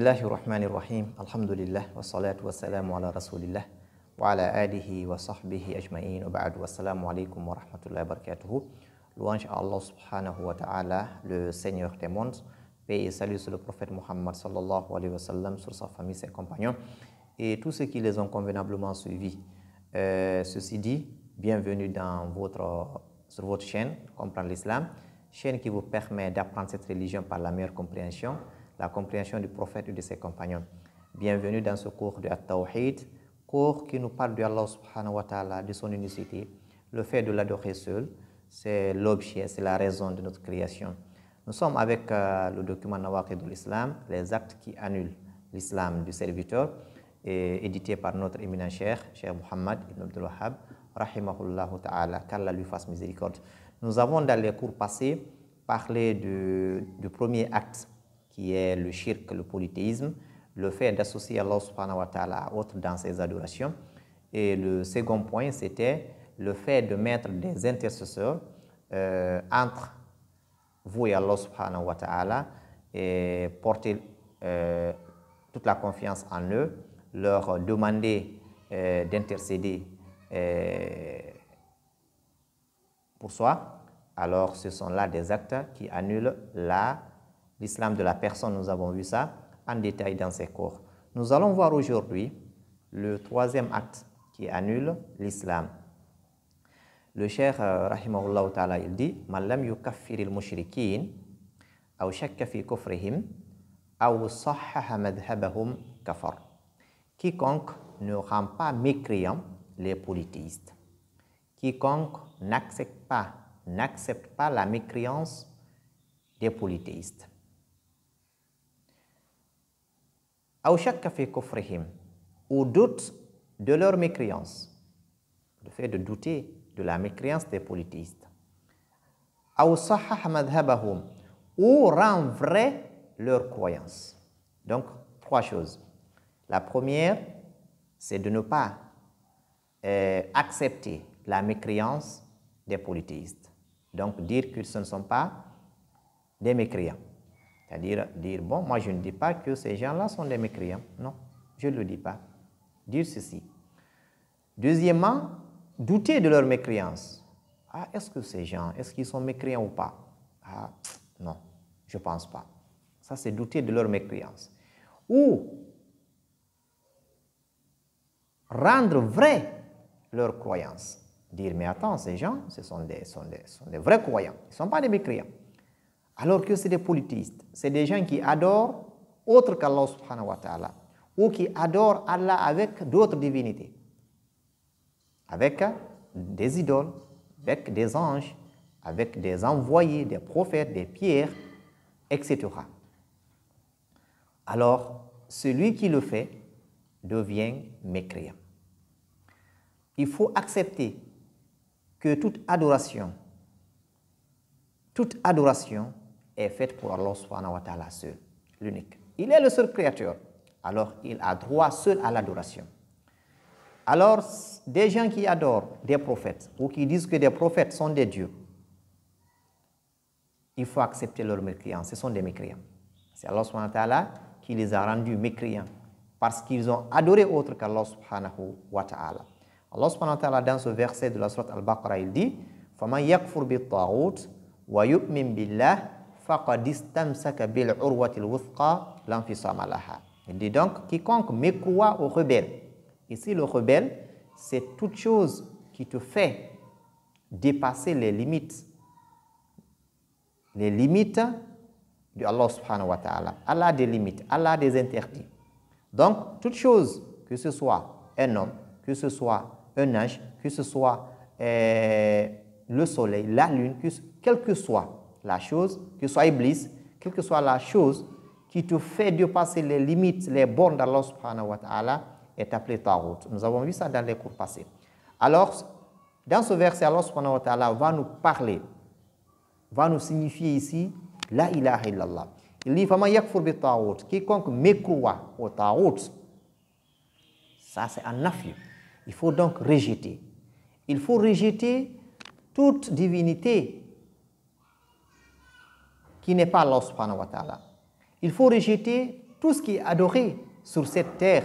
Bismillahirrahmanirrahim. Alhamdulillah wa salatu wa salamu ala rasulillah wa ala alihi wa sahbihi ajma'in wa ba'du. Assalamu alaikum wa rahmatullahi wa barakatuhu. Louange à Allah subhanahu wa ta'ala, le Seigneur des mondes. Paix et salut sur le prophète Muhammad sallallahu alayhi wa sallam, sur sa famille, ses compagnons et tous ceux qui les ont convenablement suivis. Ceci dit, bienvenue sur votre chaîne Comprendre l'Islam, chaîne qui vous permet d'apprendre cette religion par la meilleure compréhension, la compréhension du prophète et de ses compagnons. Bienvenue dans ce cours de At-Tawhid, cours qui nous parle de Allah subhanahu wa ta'ala, de son unicité, le fait de l'adorer seul, c'est l'objet, c'est la raison de notre création. Nous sommes avec le document Nawaqid de l'Islam, les actes qui annulent l'islam du serviteur, édité par notre éminent cheikh Muhammad ibn Abdul Wahhab, rahimahullah ta'ala, qu'Allah lui fasse miséricorde. Nous avons dans les cours passés parlé du premier acte qui est le shirk, le polythéisme, le fait d'associer Allah subhanahu wa ta'ala à autre dans ses adorations. Et le second point, c'était le fait de mettre des intercesseurs entre vous et Allah subhanahu wa ta'ala et porter toute la confiance en eux, leur demander d'intercéder pour soi. Alors ce sont là des actes qui annulent l'islam de la personne. Nous avons vu ça en détail dans ces cours. Nous allons voir aujourd'hui le troisième acte qui annule l'islam. Le cheikh rahimahullah ta'ala, il dit: Man lam yukaffir al-mushrikin aw shakka fi kufrihim aw sahhaha madhhabahum kafar. Quiconque ne rend pas mécréant les polythéistes, quiconque n'accepte pas la mécréance des polythéistes, aw shakka fi kufrihim, ou doute de leur mécréance, le fait de douter de la mécréance des polythéistes, aw sahhaha madhhabahum, ou rend vrai leur croyance. Donc, trois choses. La première, c'est de ne pas accepter la mécréance des polythéistes. Donc, dire que ce ne sont pas des mécréants. C'est-à-dire dire, bon, moi je ne dis pas que ces gens-là sont des mécréants. Non, je ne le dis pas. Dire ceci. Deuxièmement, douter de leur mécréance. Ah, est-ce que ces gens, est-ce qu'ils sont mécréants ou pas? Ah, non, je ne pense pas. Ça, c'est douter de leur mécréance. Ou rendre vrai leur croyance. Dire, mais attends, ces gens, ce sont des vrais croyants. Ils ne sont pas des mécréants. Alors que c'est des polythéistes. C'est des gens qui adorent autre qu'Allah subhanahu wa ta'ala. Ou qui adorent Allah avec d'autres divinités. Avec des idoles, avec des anges, avec des envoyés, des prophètes, des pierres, etc. Alors, celui qui le fait devient mécréant. Il faut accepter que toute adoration est faite pour Allah subhanahu wa ta'ala seul, l'unique. Il est le seul créateur, alors il a droit seul à l'adoration. Alors, des gens qui adorent des prophètes ou qui disent que des prophètes sont des dieux, il faut accepter leur mécréance. Ce sont des mécréants. C'est Allah subhanahu wa ta'ala qui les a rendus mécréants parce qu'ils ont adoré autre qu'Allah subhanahu wa ta'ala. Allah subhanahu wa ta'ala, dans ce verset de la sourate Al-Baqarah, il dit: فَمَنْ يَكْفُرْ بِالطَّاغُوتِ وَيُؤْمِنْ بِاللَّهِ فَقَدِ اسْتَمْسَكَ بِالْعُرْوَةِ الْوُثْقَى لَا انفِصَامَ لَهَا. Il dit donc, quiconque mécroit au rebelle. Ici, le rebelle, c'est toute chose qui te fait dépasser les limites de Allah subhanahu wa ta'ala. Allah a des limites, Allah a des interdits. Donc, toute chose, que ce soit un homme, que ce soit un ange, que ce soit le soleil, la lune, quelle que soit la chose, que ce soit Iblis, quelle que soit la chose qui te fait dépasser les limites, les bornes d'Allah subhanahu wa ta'ala, est appelé Taghut. Nous avons vu ça dans les cours passés. Alors, dans ce verset, Allah subhanahu wa ta'ala va nous parler, va nous signifier ici La ilaha illallah. Il dit: Faman yakfur bi Taghut, quiconque mécroit au Taghut. Ça, c'est un nafi. Il faut donc rejeter. Il faut rejeter toute divinité qui n'est pas Allah subhanahu wa ta'ala. Il faut rejeter tout ce qui est adoré sur cette terre,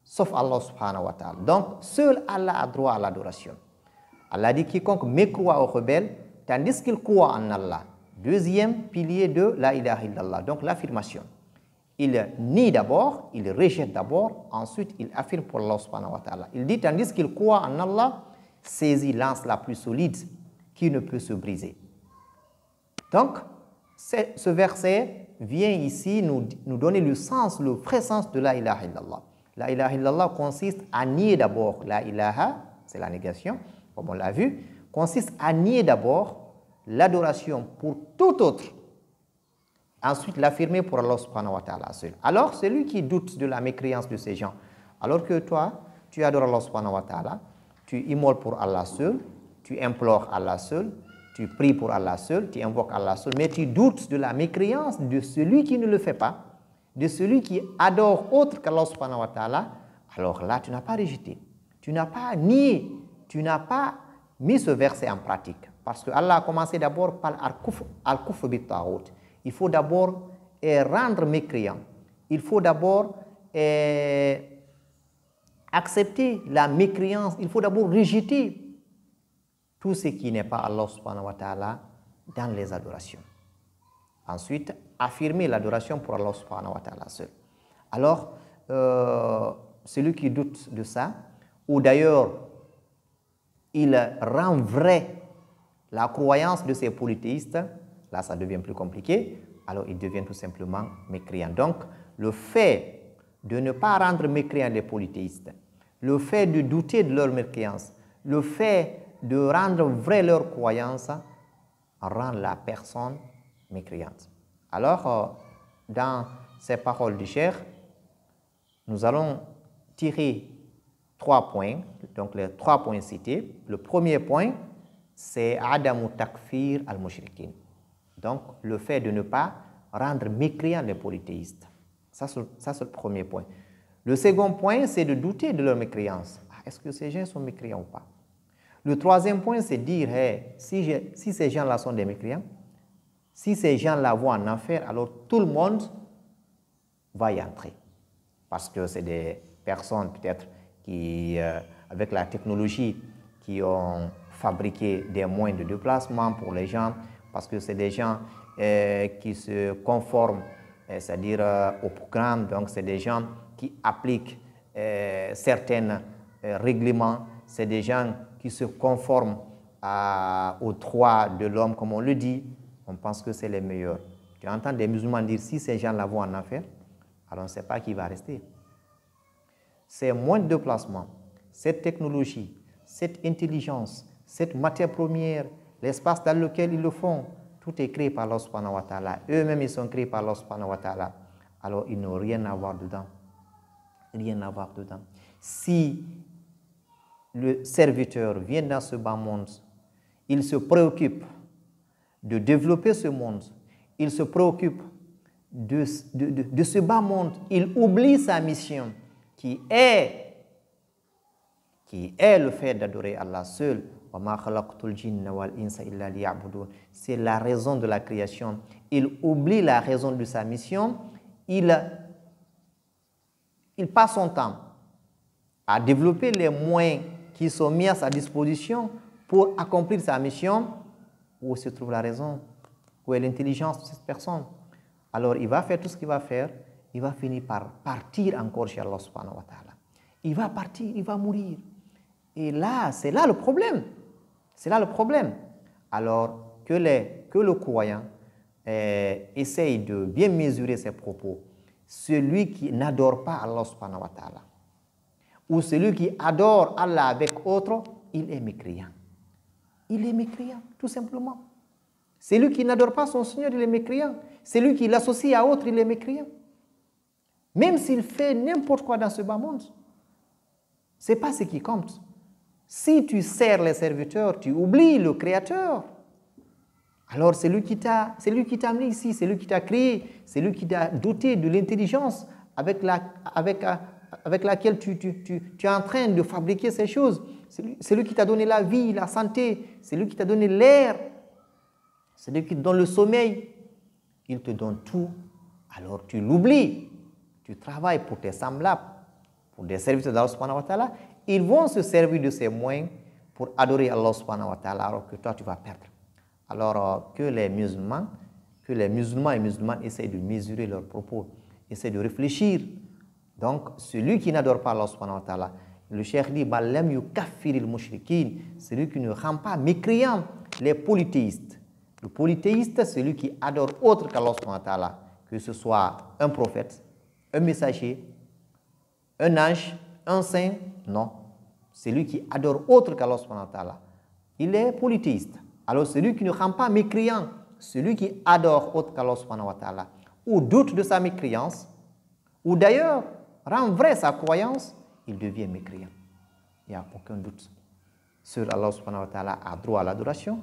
sauf Allah subhanahu wa ta'ala. Donc, seul Allah a droit à l'adoration. Allah dit quiconque mécroit aux rebelles, tandis qu'il croit en Allah. Deuxième pilier de la ilaha illallah, donc l'affirmation. Il nie d'abord, il rejette d'abord, ensuite il affirme pour Allah subhanahu wa ta'ala. Il dit, tandis qu'il croit en Allah, saisit lance la plus solide qui ne peut se briser. Donc, ce verset vient ici nous donner le sens, le vrai sens de la ilaha illallah. La ilaha illallah consiste à nier d'abord la ilaha, c'est la négation, comme on l'a vu, consiste à nier d'abord l'adoration pour tout autre. Ensuite, l'affirmer pour Allah subhanahu wa ta'ala seul. Alors, celui qui doute de la mécréance de ces gens, alors que toi, tu adores Allah subhanahu wa ta'ala, tu immoles pour Allah seul, tu implores Allah seul, tu pries pour Allah seul, tu invoques Allah seul, mais tu doutes de la mécréance de celui qui ne le fait pas, de celui qui adore autre qu'Allah subhanahu wa ta'ala, alors là, tu n'as pas rejeté, tu n'as pas nié, tu n'as pas mis ce verset en pratique. Parce que Allah a commencé d'abord par al-kufr bit-taghut. Il faut d'abord rendre mécréant. Il faut d'abord accepter la mécréance. Il faut d'abord rejeter tout ce qui n'est pas Allah subhanahu wa ta'ala dans les adorations. Ensuite, affirmer l'adoration pour Allah subhanahu wa ta'ala seul. Alors, celui qui doute de ça, ou d'ailleurs, il rend vrai la croyance de ces polythéistes, là ça devient plus compliqué, alors il devient tout simplement mécréant. Donc, le fait de ne pas rendre mécréants les polythéistes, le fait de douter de leur mécréance, le fait de rendre vraie leur croyance, rend la personne mécréante. Alors, dans ces paroles du Cheikh, nous allons tirer 3 points, donc les 3 points cités. Le premier point, c'est Adamu takfir al-mushrikin. Donc, le fait de ne pas rendre mécréants les polythéistes. Ça, c'est le premier point. Le second point, c'est de douter de leur mécréance. Est-ce que ces gens sont mécréants ou pas? Le troisième point, c'est de dire, hey, si ces gens-là sont des mécréants, si ces gens-là vont en enfer, alors tout le monde va y entrer. Parce que c'est des personnes peut-être qui, avec la technologie, qui ont fabriqué des moyens de déplacement pour les gens, parce que c'est des gens qui se conforment, c'est-à-dire au programme, donc c'est des gens qui appliquent certains règlements, c'est des gens qui se conforment aux droits de l'homme, comme on le dit, on pense que c'est les meilleurs. Tu entends des musulmans dire, si ces gens-là vont en enfer, alors on ne sait pas qui va rester. Ces moyens de déplacement, cette technologie, cette intelligence, cette matière première, l'espace dans lequel ils le font, tout est créé par Allah subhanahu wa ta'ala. Eux-mêmes, ils sont créés par Allah subhanahu wa ta'ala. Alors, ils n'ont rien à voir dedans. Rien à voir dedans. Si le serviteur vient dans ce bas monde, il se préoccupe de développer ce monde, il se préoccupe de ce bas monde, il oublie sa mission qui est le fait d'adorer Allah seul. C'est la raison de la création. Il oublie la raison de sa mission. Il passe son temps à développer les moyens qui sont mis à sa disposition pour accomplir sa mission. Où se trouve la raison? Où est l'intelligence de cette personne? Alors, il va faire tout ce qu'il va faire. Il va finir par partir encore chez Allah subhanahu wa ta'ala. Il va partir, il va mourir. Et là, c'est là le problème. C'est là le problème. Alors, que le croyant essaye de bien mesurer ses propos. Celui qui n'adore pas Allah subhanahu wa ta'ala, ou celui qui adore Allah avec autre, il est mécréant. Il est mécréant, tout simplement. Celui qui n'adore pas son Seigneur, il est mécréant. Celui qui l'associe à autre, il est mécréant. Même s'il fait n'importe quoi dans ce bas monde, ce n'est pas ce qui compte. Si tu sers les serviteurs, tu oublies le Créateur. Alors c'est lui qui t'a amené ici, c'est lui qui t'a créé, c'est lui qui t'a doté de l'intelligence avec laquelle tu es en train de fabriquer ces choses. C'est lui qui t'a donné la vie, la santé, c'est lui qui t'a donné l'air, c'est lui qui te donne le sommeil. Il te donne tout alors tu l'oublies. Tu travailles pour tes semblables, pour des services d'Allah subhanahu wa ta'ala. Ils vont se servir de ces moyens pour adorer Allah subhanahu wa ta'ala, alors que toi tu vas perdre. Alors que les musulmans et musulmanes essayent de mesurer leurs propos, essayent de réfléchir. Donc, celui qui n'adore pas Allah subhanahu wa ta'ala, le cheikh dit, Ballam yukaffiril mushrikin, celui qui ne rend pas mécréant les polythéistes. Le polythéiste, c'est celui qui adore autre qu'Allah subhanahu wa ta'ala, que ce soit un prophète, un messager, un ange, un saint, non. Celui qui adore autre qu'Allah subhanahu wa ta'ala, il est polythéiste. Alors celui qui ne rend pas mécréant, celui qui adore autre qu'Allah subhanahu wa ta'ala, ou doute de sa mécréance, ou d'ailleurs rend vraie sa croyance, il devient mécréant. Il n'y a aucun doute. Seul Allah subhanahu wa ta'ala a droit à l'adoration,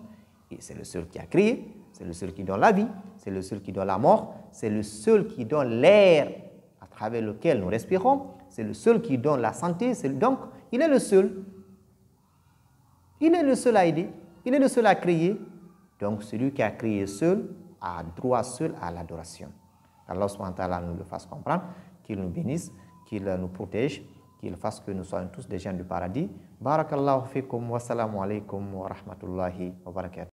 et c'est le seul qui a créé, c'est le seul qui donne la vie, c'est le seul qui donne la mort, c'est le seul qui donne l'air à travers lequel nous respirons, c'est le seul qui donne la santé, donc il est le seul. Il est le seul à aider, il est le seul à créer. Donc celui qui a créé seul a droit seul à l'adoration. Allah subhanahu wa ta'ala nous le fasse comprendre, qu'il nous bénisse, qu'il nous protège, qu'il fasse que nous soyons tous des gens du paradis. Barakallahu fikum wa salamu alaykum wa rahmatullahi wa barakatuh.